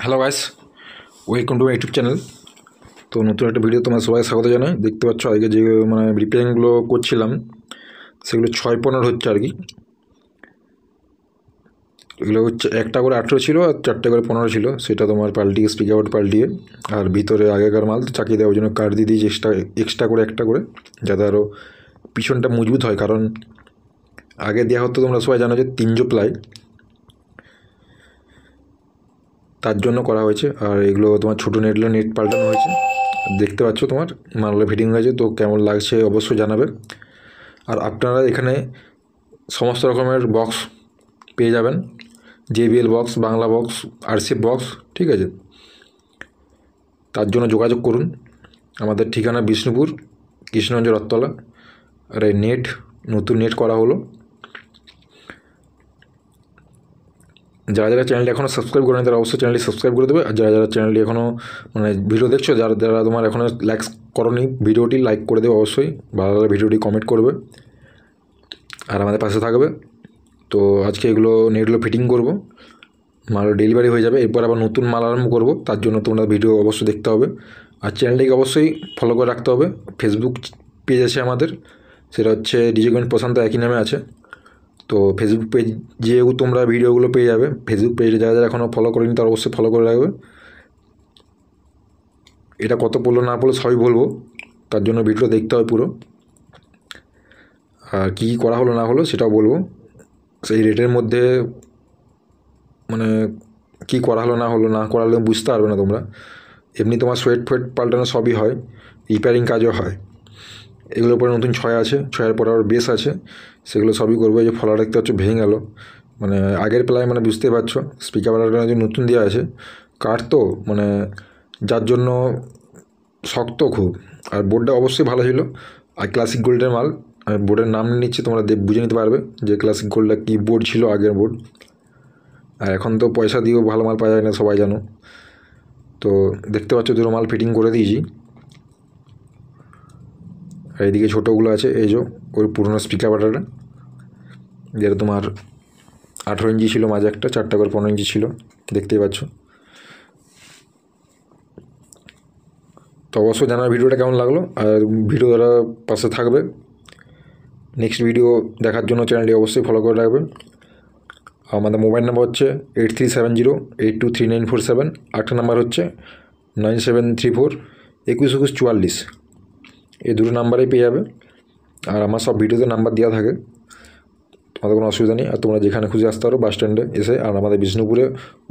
Hello guys, welcome to my YouTube channel. তো নতুন একটা ভিডিও তোমার সবাই স্বাগত জানাই। দেখতে পাচ্ছ আগে যে রিপেয়ারিংগুলো করছিলাম সেগুলো 6-15 হচ্ছে আর কি। এগুলো হচ্ছে একটা করে 18 ছিল আর 4টে করে 15 ছিল। সেটা তোমার পাল্টিয়ে স্পিক আউট পাল্টিয়ে আর ভিতরে আগেকার মাল চাকিয়ে দেওয়ার জন্য কাঠ দিয়ে দিয়েছি এক্সট্রা করে একটা করে, যাতে আরও পিছনটা মজবুত হয়। কারণ আগে দেওয়া হতো তোমরা সবাই জানো যে 3 প্লাই, তার জন্য করা হয়েছে। আর এগুলো তোমার ছোটো নেট পাল্টানো হয়েছে। দেখতে পাচ্ছ তোমার মালগুলো ফিটিং হয়েছে, তো কেমন লাগছে অবশ্যই জানাবে। আর আপনারা এখানে সমস্ত রকমের বক্স পেয়ে যাবেন, JBL box, Bangla box, RCF box, ঠিক আছে। তার জন্য যোগাযোগ করুন। আমাদের ঠিকানা বিষ্ণুপুর, কৃষ্ণগঞ্জ রথতলা। আর এই নতুন নেট করা হলো। যারা যারা চ্যানেলটি এখনও সাবস্ক্রাইব করেন তারা অবশ্যই চ্যানেলটি সাবস্ক্রাইব করে দেবে। আর যারা যারা চ্যানেলটি এখনও ভিডিও দেখছো, যারা যারা তোমার এখনও লাইক করোনি ভিডিওটি, লাইক করে দেবে অবশ্যই। ভালো লাগলে ভিডিওটি কমেন্ট করবে আর আমাদের পাশে থাকবে। তো আজকে এগুলো নেটগুলো ফিটিং করব, মাল ডেলিভারি হয়ে যাবে। এরপর আবার নতুন মাল আরম্ভ করব, তার জন্য তোমরা ভিডিও অবশ্যই দেখতে হবে। আর চ্যানেলটিকে অবশ্যই ফলো করে রাখতে হবে। ফেসবুক পেজ আছে আমাদের, সেটা হচ্ছে ডিজেগঞ্জ প্রশান্ত, একই নামে আছে। তো ফেসবুক পেজ যেহেতু তোমরা ভিডিওগুলো পেয়ে যাবে, ফেসবুক পেজে যারা যারা এখনও ফলো করেনি তারা অবশ্যই ফলো করে রাখবে। এটা কত পড়লো না পড়লো সবই বলবো, তার জন্য ভিডিও দেখতে হবে পুরো। আর কী করা হলো না হলো সেটাও বলবো। সেই রেটের মধ্যে কী করা হলো না করালে বুঝতে পারবে না তোমরা। এমনি তোমার সোয়েট পাল্টানো সবই হয়, রিপেয়ারিং কাজও হয়। এগুলোর পরে নতুন ছয় আছে, ছয়ের পরে আবার বেস আছে, সেগুলো সবই করবো। এই যে ফলা দেখতে পাচ্ছ ভেঙে গেল, আগের প্লাই বুঝতে পারছো। স্পিকার বাটাটা যে নতুন দেওয়া আছে, কাঠ তো যার জন্য শক্ত খুব। আর বোর্ডটা অবশ্যই ভালো ছিল, আর ক্লাসিক গোল্ডের মাল। আর বোর্ডের নাম নিচ্ছে, তোমরা বুঝে নিতে পারবে যে ক্লাসিক গোল্ডটা কী বোর্ড ছিল আগের বোর্ড। আর এখন তো পয়সা দিয়েও ভালো মাল পাওয়া যায় না, সবাই জানো। তো দেখতে পাচ্ছ দুটো মাল ফিটিং করে দিয়েছি। আর এইদিকে ছোটোগুলো আছে, এই যে ওই পুরোনো স্পিকার বাটাটা, যেটা তোমার 18 ইঞ্চি ছিল মাঝে একটা, 4টা করে 15 ইঞ্চি ছিল, দেখতেই পাচ্ছ। তো অবশ্যই জানার ভিডিওটা কেমন লাগলো, আর ভিডিওটা পাশে থাকবে। নেক্সট ভিডিও দেখার জন্য চ্যানেলটি অবশ্যই ফলো করে রাখবে। আমাদের মোবাইল নাম্বার হচ্ছে 8370823947। আরেকটা নাম্বার হচ্ছে 9734212144। এই দুটো নাম্বারেই পেয়ে যাবে। আর আমার সব ভিডিওতে নাম্বার দেওয়া থাকে, তোমাদের কোনো অসুবিধা নেই। আর তোমরা যেখানে খুঁজে আসতে পারো বাস স্ট্যান্ডে এসে। আর আমাদের বিষ্ণুপুরে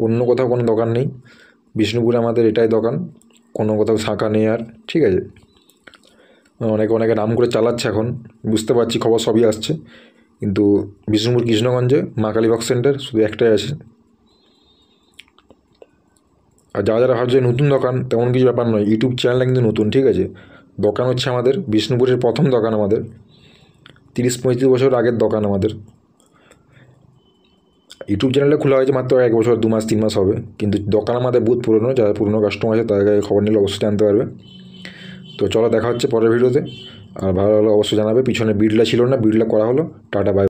অন্য কোথাও কোনো দোকান নেই, বিষ্ণুপুরে আমাদের এটাই দোকান, কোনো কোথাও শাখা নেই আর, ঠিক আছে। অনেকে নাম করে চালাচ্ছে এখন, বুঝতে পারছি, খবর সবই আসছে, কিন্তু বিষ্ণুপুর কৃষ্ণগঞ্জে মা কালী বক্স সেন্টার শুধু একটাই আছে। আর যারা যারা ভাবছে নতুন দোকান, তেমন কিছু ব্যাপার নয়। ইউটিউব চ্যানেলটা কিন্তু নতুন, ঠিক আছে। দোকান হচ্ছে আমাদের বিষ্ণুপুরের প্রথম দোকান, আমাদের 30-35 বছর আগের দোকান আমাদের। ইউটিউব চ্যানেলটা খোলা হয়েছে মাত্র 1 বছর 2 মাস 3 মাস হবে, কিন্তু দোকান আমাদের বহুত পুরনো। যারা পুরনো কাস্টমার আছে তাদের কাছে খবর নিলে অবশ্যই জানতে পারবে। তো চলো দেখা হচ্ছে পরের ভিডিওতে। আর ভালো লাগলে অবশ্যই জানাবে। পিছনে বিড়লা ছিল না, বিড়লা করা হলো। Tata, by.